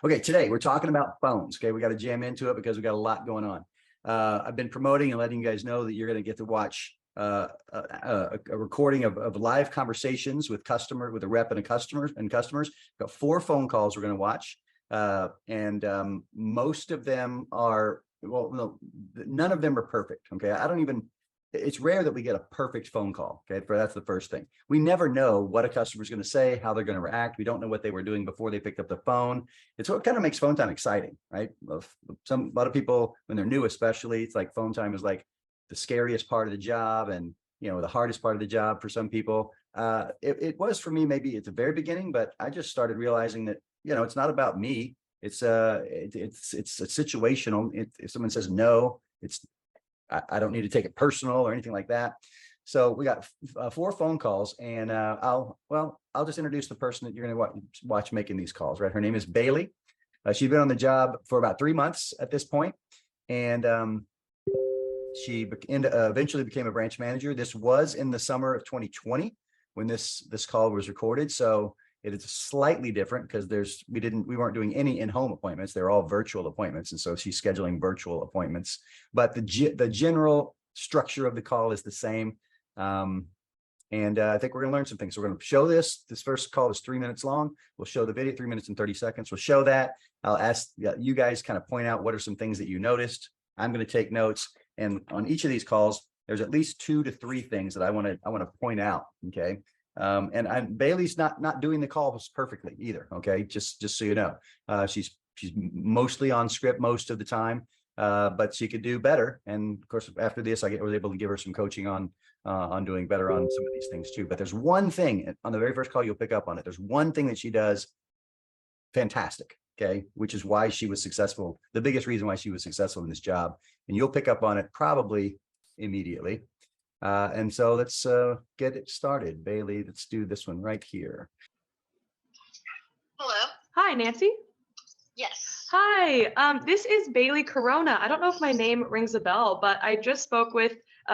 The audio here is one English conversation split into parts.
Okay, today we're talking about phones. Okay, we got to jam into it because we got a lot going on. I've been promoting and letting you guys know that you're going to get to watch a recording of live conversations with a rep and a customers. We've got 4 phone calls we're going to watch, and most of them are, well, no, none of them are perfect. Okay, it's rare that we get a perfect phone call. Okay, that's the first thing. We never know what a customer is going to say, how they're going to react. We don't know what they were doing before they picked up the phone. It's what kind of makes phone time exciting, right? A lot of people, when they're new especially, it's like phone time is like the scariest part of the job, and the hardest part of the job for some people. It was for me maybe at the very beginning, but I just started realizing that it's not about me. It's situational. If someone says no, I don't need to take it personal or anything like that. So we got 4 phone calls, and I'll just introduce the person that you're going to watch making these calls. Right, her name is Baylee. She's been on the job for about 3 months at this point, and she eventually became a branch manager. This was in the summer of 2020 when this call was recorded. So it is slightly different because we weren't doing any in-home appointments. They're all virtual appointments. And so she's scheduling virtual appointments, but the general structure of the call is the same. And I think we're going to learn some things. So we're going to show this first call is 3 minutes long. We'll show the video, 3 minutes and 30 seconds. We'll show that. I'll ask you guys kind of point out what are some things that you noticed. I'm going to take notes. And on each of these calls, there's at least 2 to 3 things that I want to point out. Okay. And Bailey's not doing the calls perfectly either. Okay. Just so you know, she's mostly on script most of the time, but she could do better. And of course, after this, I was able to give her some coaching on doing better on some of these things too. But there's one thing on the very first call, you'll pick up on it. There's one thing that she does fantastic. Okay. Which is why she was successful. The biggest reason why she was successful in this job, and you'll pick up on it probably immediately. And so let's get it started. Baylee, let's do this one right here. Hello. Hi, Nancy. Yes. Hi, this is Baylee Corona. I don't know if my name rings a bell, but I just spoke with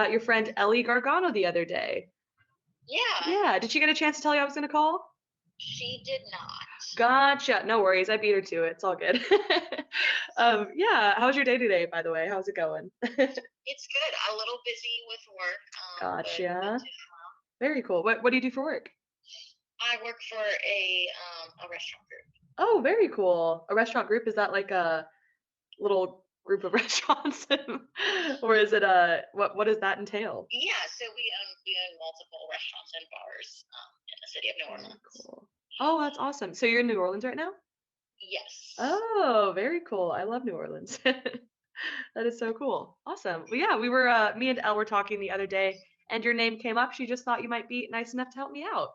your friend Ellie Gargano the other day. Yeah. Yeah, did she get a chance to tell you I was going to call? She did not. Gotcha. No worries. I beat her to it. It's all good. Yeah. How's your day today, by the way? How's it going? It's good. A little busy with work. Gotcha. Very cool. What do you do for work? I work for a restaurant group. Oh, very cool. A restaurant group, is that like a little group of restaurants? Or is it what does that entail? Yeah, so we own multiple restaurants and bars in the city of New Orleans. Cool. Oh, that's awesome. So you're in New Orleans right now? Yes. Oh, very cool. I love New Orleans. That is so cool. Awesome. Well, yeah, we were me and Elle were talking the other day, and your name came up. She just thought you might be nice enough to help me out.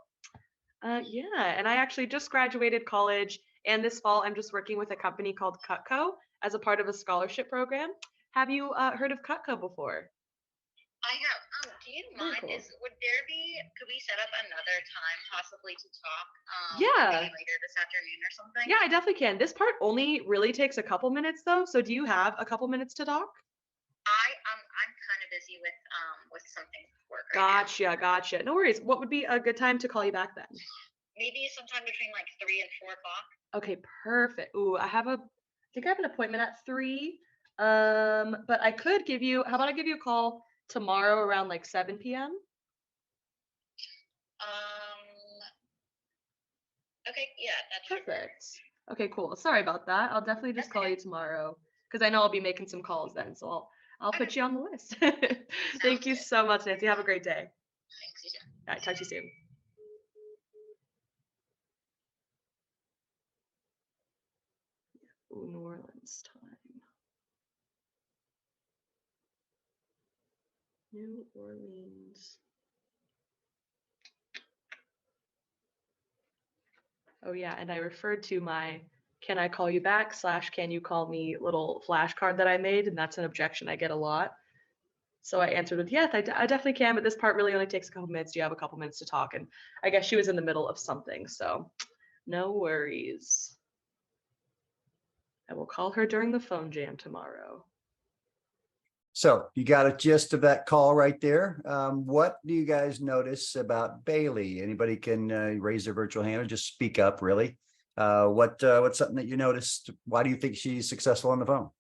Yeah, and I actually just graduated college, and this fall I'm just working with a company called Cutco as a part of a scholarship program. Have you heard of Cutco before? I have. Do you mind? Cool. Could we set up another time possibly to talk? Yeah. Maybe later this afternoon or something? Yeah, I definitely can. This part only really takes a couple minutes though. So do you have a couple minutes to talk? I'm kind of busy with something for work right now. Gotcha. No worries. What would be a good time to call you back then? Maybe sometime between like 3 and 4 o'clock. Okay, perfect. Ooh, I think I have an appointment at 3. But how about I give you a call tomorrow around like 7 p.m.? Okay, yeah, that's perfect. Okay, cool. Sorry about that. I'll definitely just call you tomorrow because I know I'll be making some calls then. So I'll put you on the list. Thank you so much, Nancy. Have a great day. Thanks, you too. All right, talk to you soon. Ooh, New Orleans time. New Orleans. Oh yeah, and I referred to my "can I call you back" / "can you call me" little flashcard that I made, and that's an objection I get a lot. So I answered with yes, I definitely can, but this part really only takes a couple minutes. Do you have a couple minutes to talk? And I guess she was in the middle of something, so no worries. I will call her during the phone jam tomorrow. So you got a gist of that call right there. What do you guys notice about Baylee? Anybody can raise their virtual hand or just speak up, really. What's something that you noticed? Why do you think she's successful on the phone?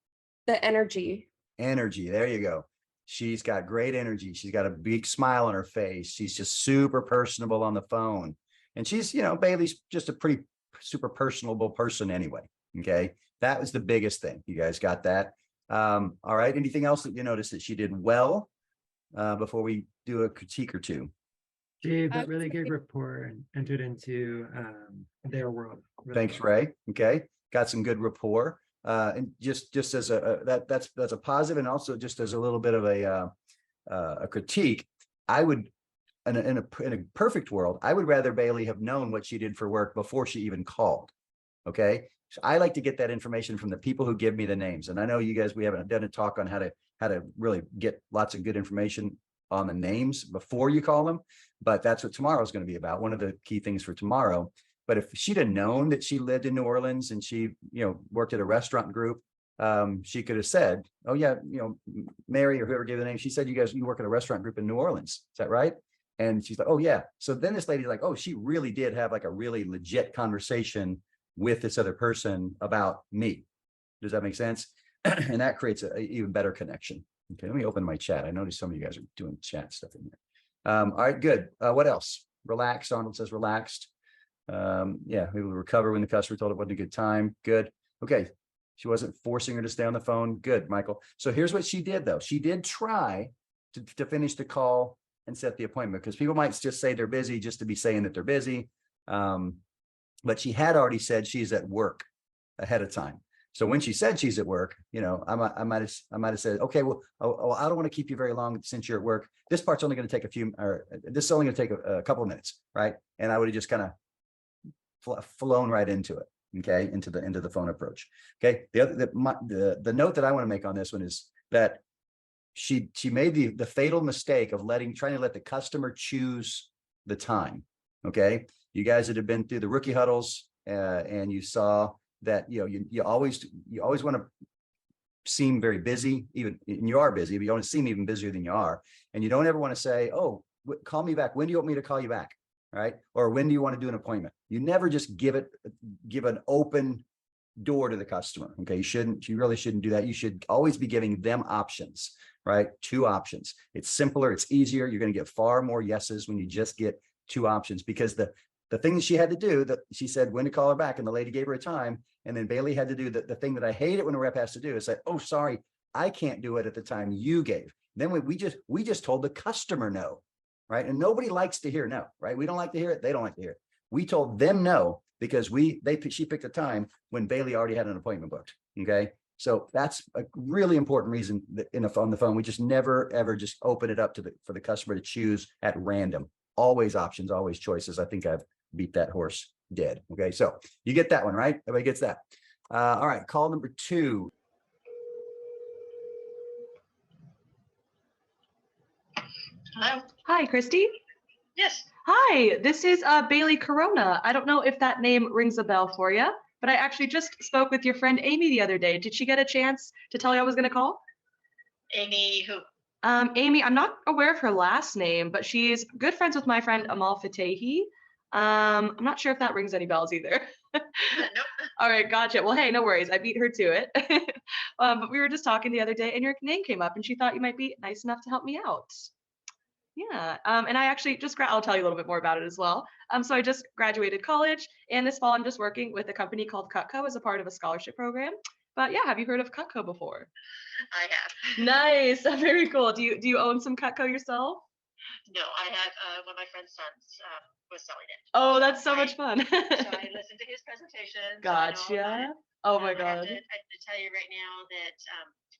The energy. Energy. There you go. She's got great energy. She's got a big smile on her face. She's just super personable on the phone. And she's, Bailey's just a pretty super personable person anyway. Okay. That was the biggest thing. You guys got that. All right. Anything else that you noticed that she did well before we do a critique or two? She built really good rapport and entered into their world. Really Thanks, well. Ray. Okay. Got some good rapport. And just as that's a positive, and also just as a little bit of a critique, I would, in a perfect world, I would rather Baylee have known what she did for work before she even called. Okay. So I like to get that information from the people who give me the names. And I know you guys, we haven't done a talk on how to really get lots of good information on the names before you call them, but that's what tomorrow is going to be about. One of the key things for tomorrow. But if she'd have known that she lived in New Orleans and she, worked at a restaurant group, she could have said, oh yeah, Mary or whoever gave the name, she said, you work at a restaurant group in New Orleans. Is that right? And she's like, oh yeah. So then this lady's like, oh, she really did have like a really legit conversation with this other person about me. Does that make sense? And that creates an even better connection. Okay, let me open my chat. I noticed some of you guys are doing chat stuff in there. All right, good. What else? Relaxed. Arnold says relaxed. Yeah, we will recover when the customer told it wasn't a good time. Good. Okay. She wasn't forcing her to stay on the phone. Good, Michael. So here's what she did though. She did try to finish the call and set the appointment, because people might just say they're busy just to be saying that they're busy. But she had already said she's at work ahead of time. So when she said she's at work, I might have said, okay, well, I don't want to keep you very long since you're at work. This part's only going to take this is only going to take a couple of minutes, right? And I would have just kind of flown right into it. Okay, into the phone approach. Okay, the note that I want to make on this one is that she made the fatal mistake of trying to let the customer choose the time. Okay, you guys that have been through the rookie huddles and you saw that you always want to seem very busy, even and you are busy, but you want to seem even busier than you are, and you don't ever want to say, oh, call me back. When do you want me to call you back? Right? Or when do you want to do an appointment? You never just give an open door to the customer. Okay. You really shouldn't do that. You should always be giving them options, right? 2 options. It's simpler. It's easier. You're going to get far more yeses when you just get 2 options, because the thing that she had to do, that she said when to call her back, and the lady gave her a time. And then Baylee had to do the thing that I hate it when a rep has to do is say, oh, sorry, I can't do it at the time you gave. Then we just told the customer no. Right. And nobody likes to hear no, right? We don't like to hear it. They don't like to hear it. We told them no because she picked a time when Baylee already had an appointment booked. Okay. So that's a really important reason that on the phone, we just never, ever just open it up for the customer to choose at random. Always options, always choices. I think I've beat that horse dead. Okay. So you get that one, right? Everybody gets that. All right. Call number 2. Hello. Hi, Christy. Yes. Hi, this is Baylee Corona. I don't know if that name rings a bell for you, but I actually just spoke with your friend Amy the other day. Did she get a chance to tell you I was going to call? Amy who? Amy, I'm not aware of her last name, but she's good friends with my friend Amal Fatehi. I'm not sure if that rings any bells either. Nope. All right, gotcha. Well, hey, no worries. I beat her to it. But we were just talking the other day and your name came up and she thought you might be nice enough to help me out. Yeah, and I actually I'll tell you a little bit more about it as well. So I just graduated college, and this fall I'm just working with a company called Cutco as a part of a scholarship program. But yeah, have you heard of Cutco before? I have. Nice, very cool. Do you own some Cutco yourself? No, I have one of my friend's sons was selling it. Oh, that's so much fun. So I listened to his presentation. Gotcha. Oh my I God. have to tell you right now that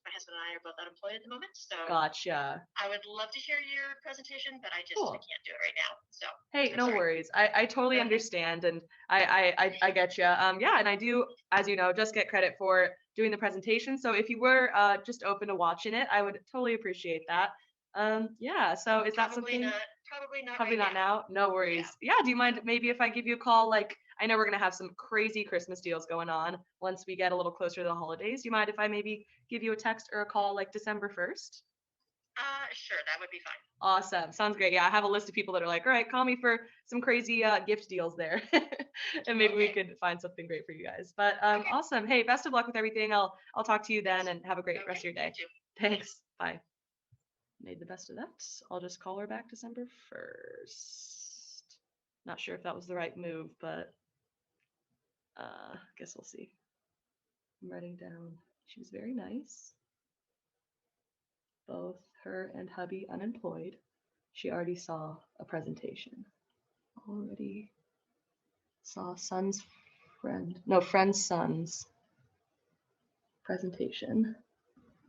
my husband and I are both unemployed at the moment. So Gotcha. I would love to hear your presentation, but I Cool. can't do it right now. So Hey, I'm no sorry. worries. I totally understand, and I get you. Yeah, and I do, as you know, just get credit for doing the presentation. So if you were just open to watching it, I would totally appreciate that. Yeah. So is that something? Probably not now. No worries. Yeah. Do you mind maybe if I give you a call? Like, I know we're gonna have some crazy Christmas deals going on once we get a little closer to the holidays. Do you mind if I maybe give you a text or a call like December 1st? Sure, that would be fine. Awesome. Sounds great. Yeah, I have a list of people that are like, all right, call me for some crazy gift deals there. And maybe we Okay. could find something great for you guys. But Okay. awesome. Hey, best of luck with everything. I'll talk to you then and have a great rest of your Okay, day. you too. Thanks. Bye. Made the best of that. I'll just call her back December 1st. Not sure if that was the right move, but guess we'll see. I'm writing down. She was very nice. Both her and hubby unemployed. She already saw a presentation. Already saw son's friend. No, friend's son's presentation.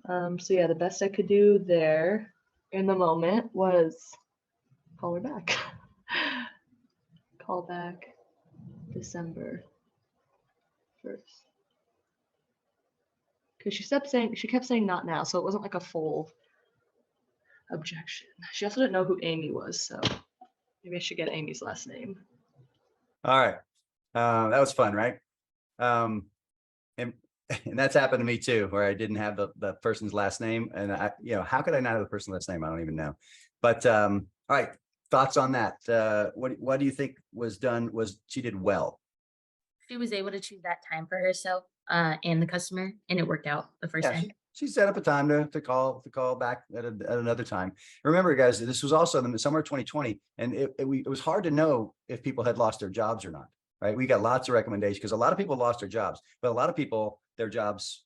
So yeah, the best I could do there in the moment was call her back. Call back December 1st. Because she kept saying not now, so it wasn't like a full objection. She also didn't know who Amy was, so maybe I should get Amy's last name. All right. That was fun, right? And and that's happened to me too, where I didn't have the person's last name. And how could I not have the person's last name? I don't even know. But all right, thoughts on that? What do you think was done? She did well? She was able to choose that time for herself and the customer, and it worked out the first Yeah, time. she set up a time to call back at another time. Remember, guys, this was also in the summer of 2020, and it was hard to know if people had lost their jobs or not. Right? We got lots of recommendations because a lot of people lost their jobs, but a lot of people, their jobs,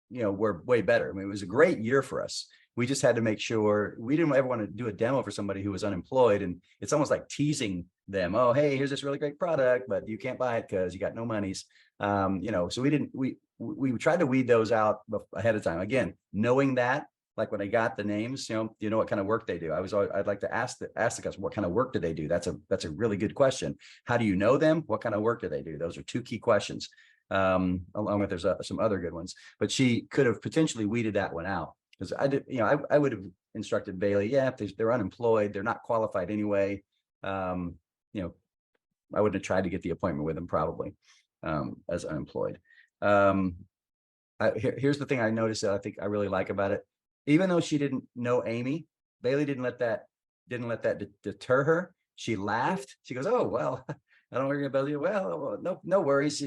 were way better. I mean, it was a great year for us. We just had to make sure we didn't ever want to do a demo for somebody who was unemployed, and it's almost like teasing them. Oh, hey, here's this really great product, but you can't buy it because you got no monies. So we tried to weed those out ahead of time. Again, knowing that, like when I got the names, you know what kind of work they do. I'd like to ask the customer, what kind of work do they do? That's a really good question. How do you know them? What kind of work do they do? Those are two key questions. Along with there's some other good ones, but she could have potentially weeded that one out, because I did, I would have instructed Baylee, yeah, if they're unemployed, they're not qualified anyway. I wouldn't have tried to get the appointment with them probably as unemployed. Here's the thing I noticed that I think I really like about it. Even though she didn't know Amy, Baylee didn't let that deter her. She laughed. She goes, "Oh well, I don't know what you're gonna be. Well, no worries.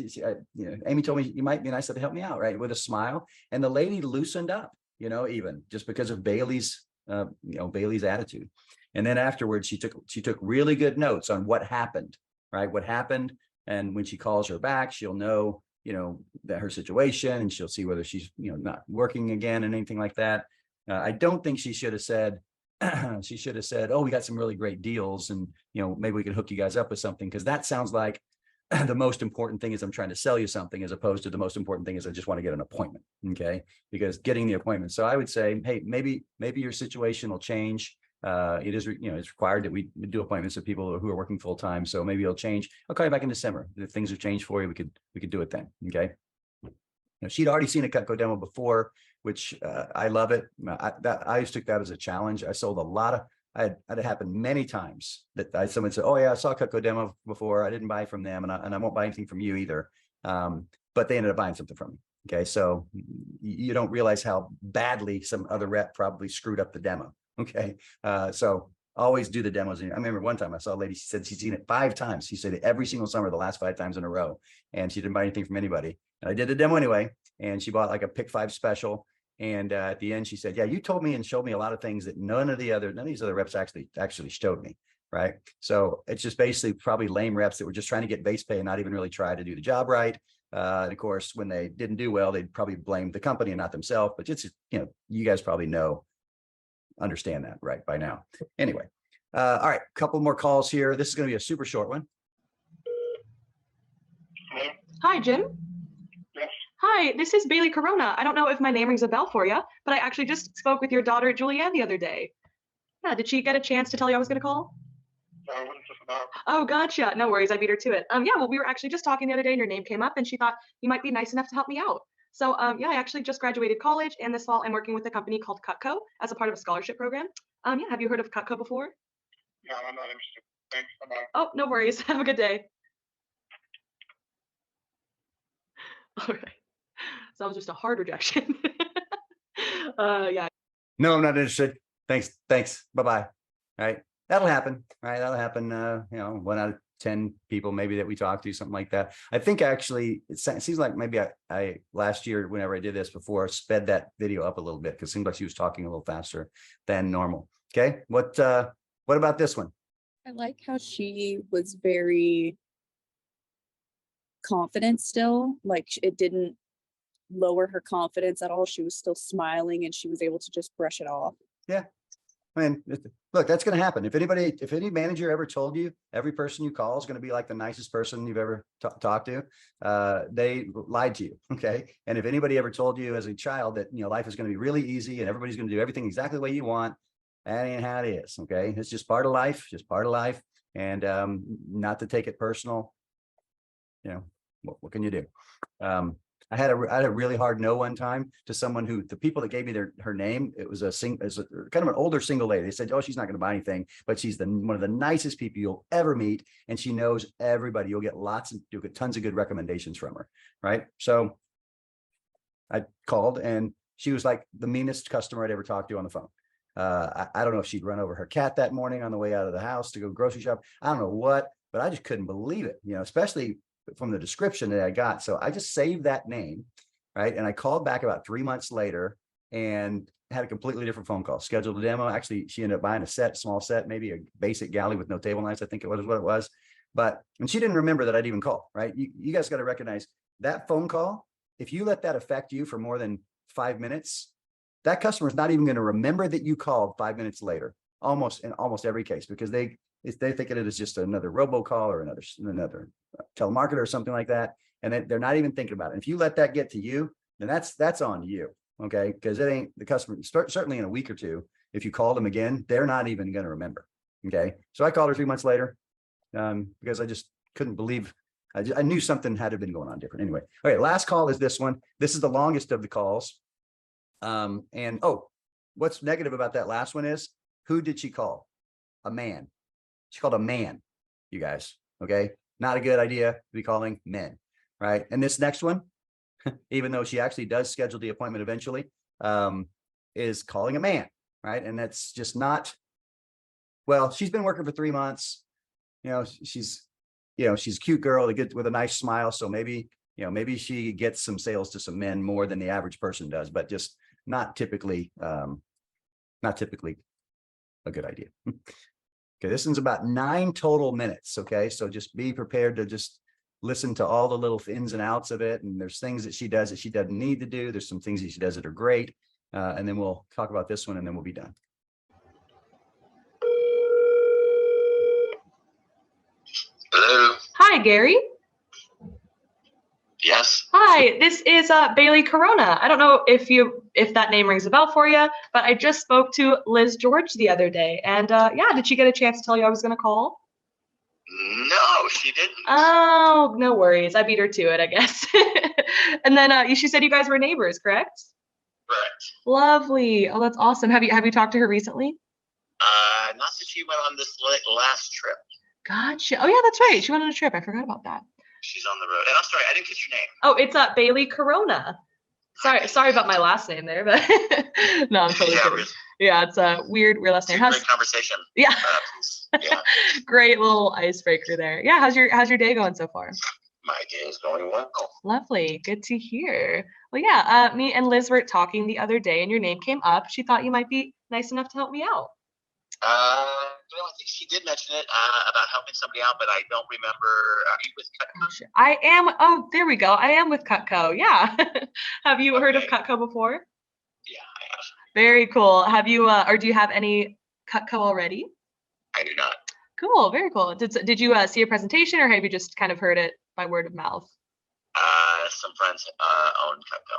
Amy told me you might be nice to help me out, right?" With a smile, and the lady loosened up. Even just because of Baylee's attitude. And then afterwards, she took really good notes on what happened, right? What happened, and when she calls her back, she'll know that her situation, and she'll see whether she's not working again and anything like that. I don't think she should have said oh, we got some really great deals, and maybe we can hook you guys up with something, because that sounds like the most important thing is I'm trying to sell you something, as opposed to the most important thing is I just want to get an appointment. Okay, because getting the appointment. So I would say, hey, maybe your situation will change. It is, it's required that we do appointments with people who are working full time. So maybe it'll change. I'll call you back in December. If things have changed for you, we could do it then. Okay. She'd already seen a Cutco demo before, which I love it. I just took that as a challenge. I sold a lot of. I had happened many times that someone said, "Oh yeah, I saw a Cutco demo before. I didn't buy from them, and I won't buy anything from you either." But they ended up buying something from me. Okay, so you don't realize how badly some other rep probably screwed up the demo. Okay, so always do the demos. I remember one time I saw a lady. She said she'd seen it 5 times. She said it every single summer, the last 5 times in a row, and she didn't buy anything from anybody. And I did the demo anyway, and she bought like a pick 5 special. And at the end, she said, "Yeah, you told me and showed me a lot of things that none of these other reps actually showed me." Right. So it's just basically probably lame reps that were just trying to get base pay and not even really try to do the job right. And of course, when they didn't do well, they'd probably blame the company and not themselves. But it's, you guys probably understand that right by now. Anyway, all right, a couple more calls here. This is going to be a super short one. Hello? Hi, Jim. Yes. Hi, this is Baylee Corona. I don't know if my name rings a bell for you, but I actually just spoke with your daughter, Julianne, the other day. Yeah, did she get a chance to tell you I was going to call? What is this about? Oh, gotcha. No worries. I beat her to it. Yeah, well, we were actually just talking the other day and your name came up and she thought you might be nice enough to help me out. So yeah, I actually just graduated college, and this fall I'm working with a company called Cutco as a part of a scholarship program. Yeah, have you heard of Cutco before? No, I'm not interested. Thanks. Bye-bye. Oh, no worries. Have a good day. All right. So that was just a hard rejection. Yeah. No, I'm not interested. Thanks. Bye-bye. All right. That'll happen. All right. That'll happen. 1 out of 10 people maybe that we talk to, something like that. I think actually it seems like maybe I last year, whenever I did this before, sped that video up a little bit because it seemed like she was talking a little faster than normal. Okay. What about this one? I like how she was very confident still. Like it didn't lower her confidence at all. She was still smiling and she was able to just brush it off. Yeah. I mean, look, that's going to happen. If any manager ever told you every person you call is going to be like the nicest person you've ever talked to, they lied to you. Okay. And if anybody ever told you as a child that, life is going to be really easy and everybody's going to do everything exactly the way you want, that ain't how it is. Okay. It's just part of life, and not to take it personal. What can you do? I had a really hard no one time to someone who, the people that gave me her name, it was kind of an older single lady. They said, oh, she's not going to buy anything, but she's one of the nicest people you'll ever meet. And she knows everybody. You'll get tons of good recommendations from her. Right. So I called and she was like the meanest customer I'd ever talked to on the phone. I don't know if she'd run over her cat that morning on the way out of the house to go grocery shop. I don't know what, but I just couldn't believe it, especially from the description that I got. So I just saved that name, right? And I called back about 3 months later and had a completely different phone call, scheduled a demo. Actually, she ended up buying a small set, maybe a basic galley with no table knives. I think it was what it was. And she didn't remember that I'd even called, right? You guys got to recognize that phone call. If you let that affect you for more than 5 minutes, that customer is not even going to remember that you called 5 minutes later, in almost every case, because they think of it as just another robocall or another telemarketer or something like that. And they're not even thinking about it. If you let that get to you, then that's on you. Okay. Because it ain't the customer, certainly in a week or two, if you call them again, they're not even going to remember. Okay. So I called her 3 months later because I just couldn't believe, I knew something had to have been going on different. Anyway. Okay. Last call is this one. This is the longest of the calls. What's negative about that last one is, who did she call? A man. She called a man, you guys. Okay. Not a good idea to be calling men. Right. And this next one, even though she actually does schedule the appointment eventually, is calling a man. Right. And that's just not, well, she's been working for 3 months. She's a cute girl with a nice smile. So maybe she gets some sales to some men more than the average person does, but just not typically a good idea. Okay, this one's about 9 total minutes. Okay, so just be prepared to just listen to all the little ins and outs of it. And there's things that she does that she doesn't need to do. There's some things that she does that are great. And then we'll talk about this one and then we'll be done. Hello. Hi, Gary. Yes. Hi, this is Baylee Corona. I don't know if that name rings a bell for you, but I just spoke to Liz George the other day, and did she get a chance to tell you I was going to call? No, she didn't. Oh, no worries. I beat her to it, I guess. And then she said you guys were neighbors, correct? Correct. Lovely. Oh, that's awesome. Have you talked to her recently? Not since she went on this last trip. Gotcha. Oh yeah, that's right. She went on a trip. I forgot about that. She's on the road. And I'm sorry, I didn't get your name. Oh, it's Baylee Corona. Sorry about my last name there, but no, I'm totally kidding. Yeah, it's a weird last name. Great conversation. Yeah. Yeah. Great little icebreaker there. Yeah, how's your day going so far? My day is going well. Lovely. Good to hear. Well, yeah, me and Liz were talking the other day and your name came up. She thought you might be nice enough to help me out. I think she did mention it about helping somebody out, but I don't remember. Are you with Cutco? I am. Oh, there we go. I am with Cutco. Yeah. Have you heard of Cutco before? Yeah, I have. Very cool. Have you, or do you have any Cutco already? I do not. Cool. Very cool. Did you see a presentation, or have you just kind of heard it by word of mouth? Some friends own Cutco.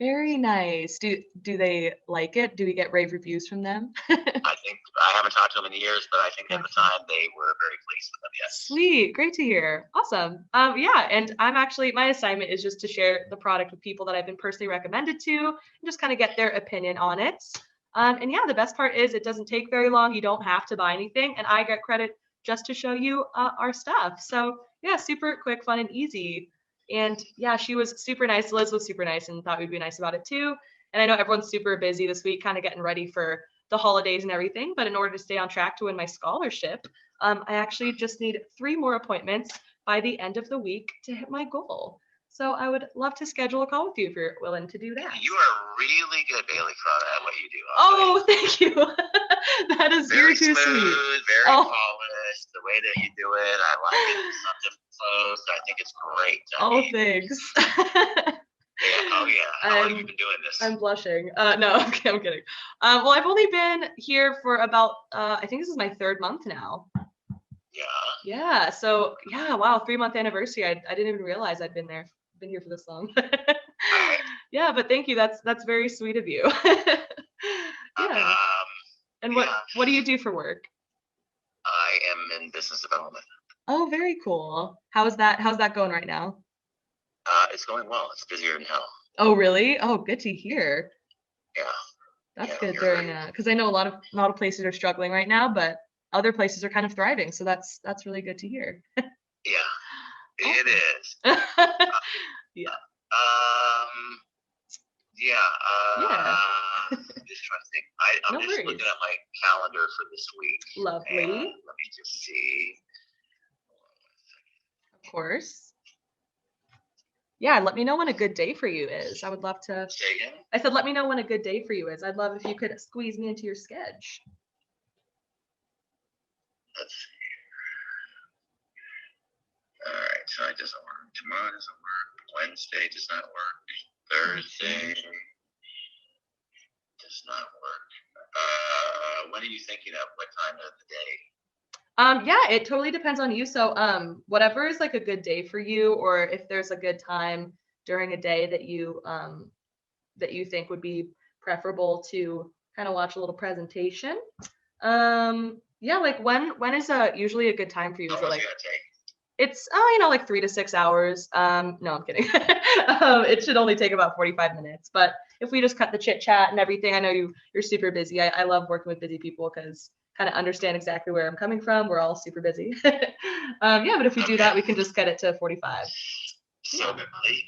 Very nice. Do they like it? Do we get rave reviews from them? I think I haven't talked to them in years, but I think at the time they were very pleased with them. Yes. Sweet. Great to hear. Awesome. Yeah. And my assignment is just to share the product with people that I've been personally recommended to and just kind of get their opinion on it. And yeah, the best part is it doesn't take very long. You don't have to buy anything. And I get credit just to show you our stuff. So yeah, super quick, fun, and easy. And yeah, she was super nice. Liz was super nice and thought we'd be nice about it too. And I know everyone's super busy this week, kind of getting ready for the holidays and everything, but in order to stay on track to win my scholarship, I actually just need 3 more appointments by the end of the week to hit my goal. So I would love to schedule a call with you if you're willing to do that. You are really good, Baylee, at what you do. Oh, thank you. That is, very you're too smooth, sweet. very Oh. polished. The way that you do it, I like it. It's not different clothes. I think it's great. Oh, thanks. Yeah, oh yeah. How long have you been doing this? I'm blushing. No, okay, I'm kidding. Well, I've only been here for about, I think this is my 3rd month now. Yeah. Yeah. So yeah, wow, 3-month anniversary. I didn't even realize I'd been here for this long. Alright. Yeah, but thank you. That's very sweet of you. Yeah. And what do you do for work? I am in business development. Oh, very cool. How's that going right now? It's going well. It's busier than hell. Oh, really? Oh, good to hear. Yeah. That's Yeah, good you're during right. because I know a lot of places are struggling right now, but other places are kind of thriving. So that's really good to hear. Yeah. It is. Yeah. Yeah. Yeah. I'm just trying to think. I'm No just worries. looking at my calendar for this week. And Lovely. let me just see. Of course. Yeah, let me know when a good day for you is. I would love to. Say again? I said, let me know when a good day for you is. I'd love if you could squeeze me into your sketch. Let's see. All right, so it doesn't work. Tomorrow doesn't work. Wednesday does not work. Thursday does not work. When are you thinking of? What time of the day? Yeah, it totally depends on you. So, whatever is like a good day for you, or if there's a good time during a day that you think would be preferable to kind of watch a little presentation. Yeah, like when is usually a good time for you? How Is it long like is it gonna take? it's like 3 to 6 hours. No, I'm kidding. It should only take about 45 minutes. But if we just cut the chit chat and everything, I know you're super busy. I love working with busy people because kind of understand exactly where I'm coming from. We're all super busy. Yeah, but if we do that, we can just get it to 45. So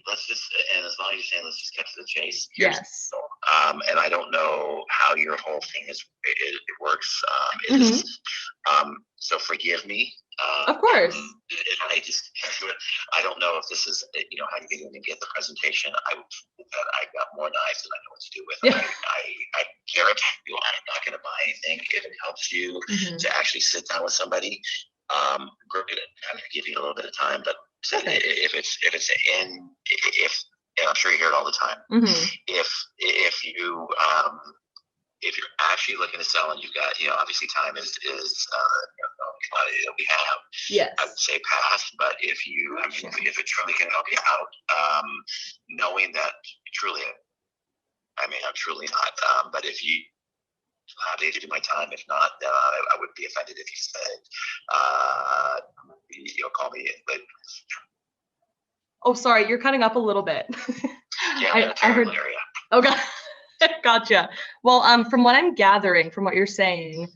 let's just, and as long as you're saying let's just cut to the chase. Yes. And I don't know how your whole thing it works. So forgive me. Of course. If I just I don't know if this is how you get in and get the presentation. I've got more knives than I know what to do with. Yeah. I guarantee you I'm not going to buy anything if it helps you to actually sit down with somebody. I'm going to give you a little bit of time, but if and I'm sure you hear it all the time. If you're actually looking to sell and you've got obviously time is commodity that we have. Yes. I would say pass, but if it truly can help you out, knowing that truly, I mean I'm truly not, but if you happy to do my time. If not, then I would be offended if you said, call me later. Oh, sorry, you're cutting up a little bit. Yeah, I heard. Area. Oh, God. Gotcha. Well, from what I'm gathering, from what you're saying,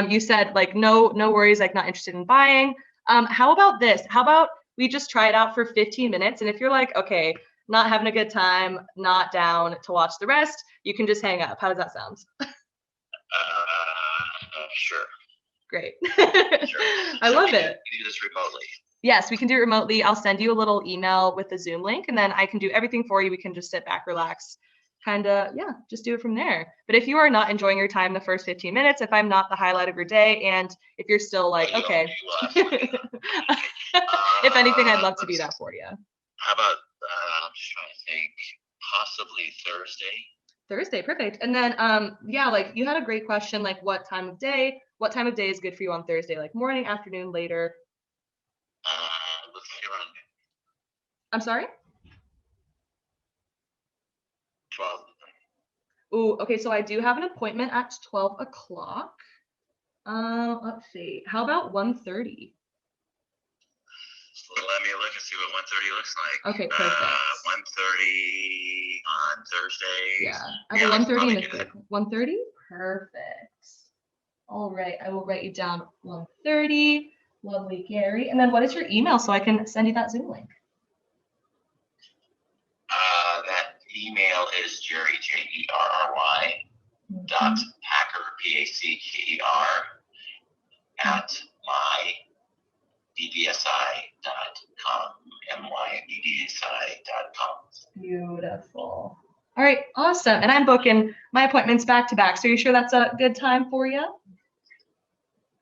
you said like no worries, like not interested in buying. How about this? How about we just try it out for 15 minutes, and if you're like, okay, not having a good time, not down to watch the rest, you can just hang up. How does that sound? Sure. Great. Sure. I love it. We do this remotely. Yes, we can do it remotely. I'll send you a little email with the Zoom link, and then I can do everything for you. We can just sit back, relax, kind of, just do it from there. But if you are not enjoying your time the first 15 minutes, if I'm not the highlight of your day, and if you're still like, okay, if anything, I'd love to do that for you. How about, I'm just trying to think, possibly Thursday? Thursday, perfect. And then, like you had a great question, like what time of day is good for you on Thursday? Like morning, afternoon, later? Let's say around I'm sorry? 12. Ooh, okay, so I do have an appointment at 12 o'clock. Let's see. How about 1:30? Let me look and see what 1:30 looks like. Okay, perfect. 1:30 on Thursday. Yeah, I have 1:30 in the 1:30? Perfect. All right, I will write you down 1:30. Lovely, Gary. And then what is your email so I can send you that Zoom link? That email is Jerry, Jerry, dot Packer, Packer at mybdsi.com, mybdsi.com. Beautiful. All right, awesome. And I'm booking my appointments back to back. So you sure that's a good time for you?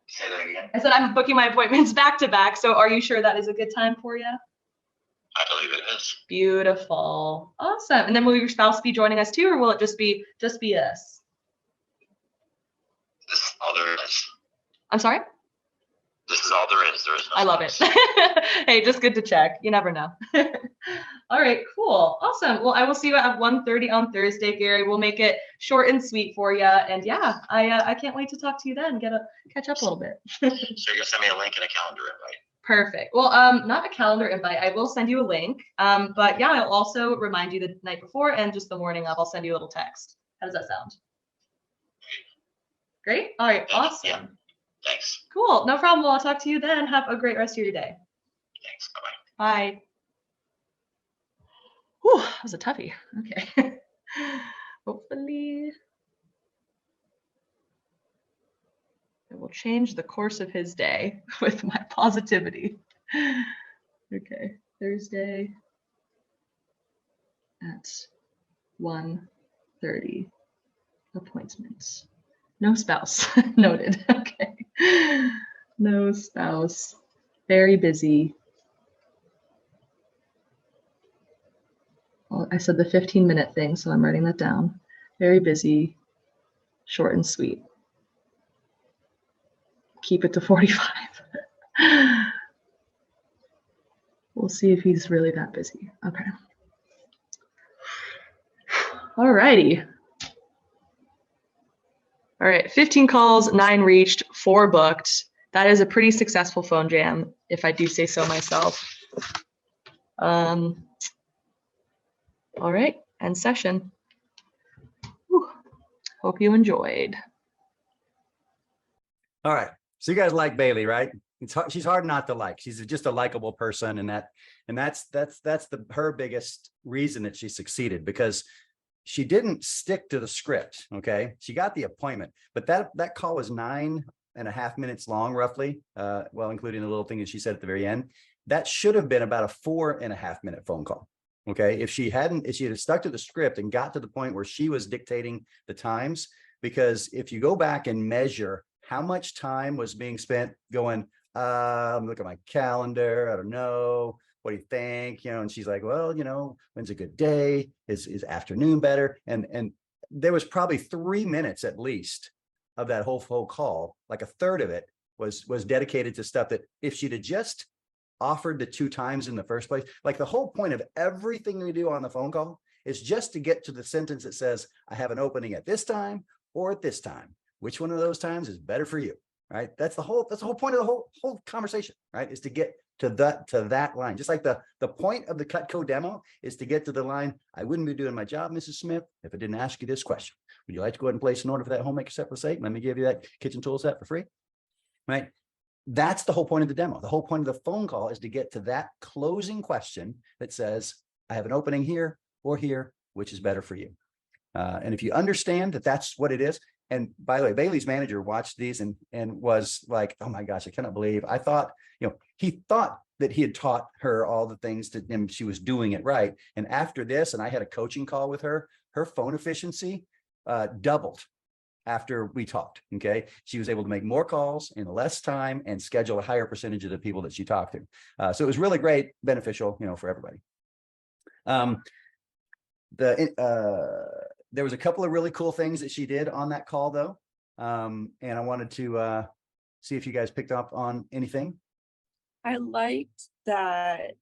Say that again. I said I'm booking my appointments back to back. So are you sure that is a good time for you? I believe it is. Beautiful. Awesome. And then will your spouse be joining us too, or will it just be us? This is all there is. I'm sorry? This is all there is. There is no I love it. space. Hey, just good to check. You never know. All right, cool. Awesome. Well, I will see you at 1:30 on Thursday, Gary. We'll make it short and sweet for you. And yeah, I can't wait to talk to you then, catch up a little bit. So you're gonna send me a link and a calendar invite. Perfect. Well, not a calendar invite. I will send you a link. But yeah, I'll also remind you the night before and just the morning of. I'll send you a little text. How does that sound? Great. All right. Awesome. Yeah. Thanks. Cool. No problem. Well, I'll talk to you then. Have a great rest of your day. Thanks. Bye-bye. Bye. Whew, that was a toughie. Okay. Hopefully it will change the course of his day with my positivity. Okay. Thursday at 1:30 appointments. No spouse. Noted. Okay. No spouse. Very busy. Well, I said the 15-minute thing, so I'm writing that down. Very busy, short and sweet. Keep it to 45. We'll see if he's really that busy. Okay. All righty. All right, 15 calls, 9 reached, 4 booked. That is a pretty successful phone jam, if I do say so myself. All right, end session. Whew. Hope you enjoyed. All right. So you guys like Baylee, right? She's hard not to like. She's just a likable person, and that's her biggest reason that she succeeded, because she didn't stick to the script. Okay. She got the appointment, but that call was 9.5 minutes long, roughly. Well, including the little thing that she said at the very end. That should have been about a 4.5 minute phone call. Okay. If she had stuck to the script and got to the point where she was dictating the times, because if you go back and measure how much time was being spent going, look at my calendar, I don't know, what do you think? And she's like, well, when's a good day? Is afternoon better? And there was probably 3 minutes at least of that whole call, like a third of it was dedicated to stuff that if she'd have just offered the 2 times in the first place, like the whole point of everything we do on the phone call is just to get to the sentence that says, I have an opening at this time or at this time. Which one of those times is better for you? Right? That's the whole point of the whole conversation, right? Is to get to that line. Just like the point of the Cutco demo is to get to the line, I wouldn't be doing my job, Mrs. Smith, if I didn't ask you this question. Would you like to go ahead and place an order for that homemaker set for sake? Let me give you that kitchen tool set for free. Right? That's the whole point of the demo. The whole point of the phone call is to get to that closing question that says, I have an opening here or here, which is better for you. And if you understand that that's what it is. And by the way, Baylee's manager watched these and was like, oh my gosh, I cannot believe. I thought, he thought that he had taught her all the things that and she was doing it right. And after this, and I had a coaching call with her phone efficiency doubled after we talked. Okay. She was able to make more calls in less time and schedule a higher percentage of the people that she talked to. So it was really great, beneficial, for everybody. There was a couple of really cool things that she did on that call, though. And I wanted to see if you guys picked up on anything. I liked that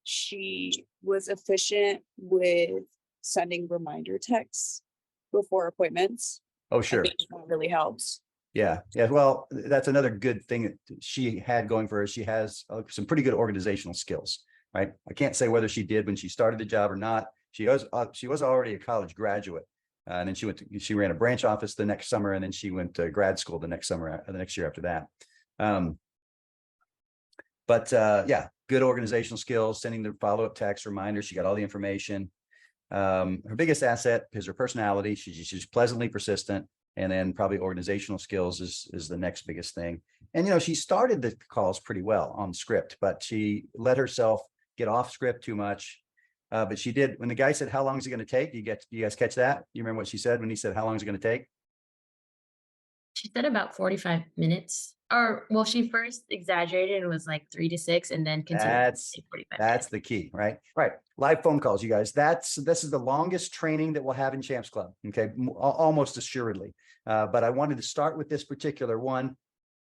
she was efficient with sending reminder texts before appointments. Oh, I sure. think that really helps. Yeah. Well, that's another good thing that she had going for her. She has some pretty good organizational skills, right? I can't say whether she did when she started the job or not. She was already a college graduate, and then she ran a branch office the next summer, and then she went to grad school the next year after that. Yeah, good organizational skills, sending the follow-up text reminders. She got all the information. Her biggest asset is her personality. She's pleasantly persistent. And then probably organizational skills is the next biggest thing. And, you know, she started the calls pretty well on script, but she let herself get off script too much. But she did, when the guy said, how long is it going to take? You guys catch that? You remember what she said when he said, how long is it going to take? She said about 45 minutes. Or well, she first exaggerated and was like 3 to 6 and then continued to say 45 That's minutes. the key, right? Right. Live phone calls, you guys. This is the longest training that we'll have in Champs Club. Okay. Almost assuredly. But I wanted to start with this particular one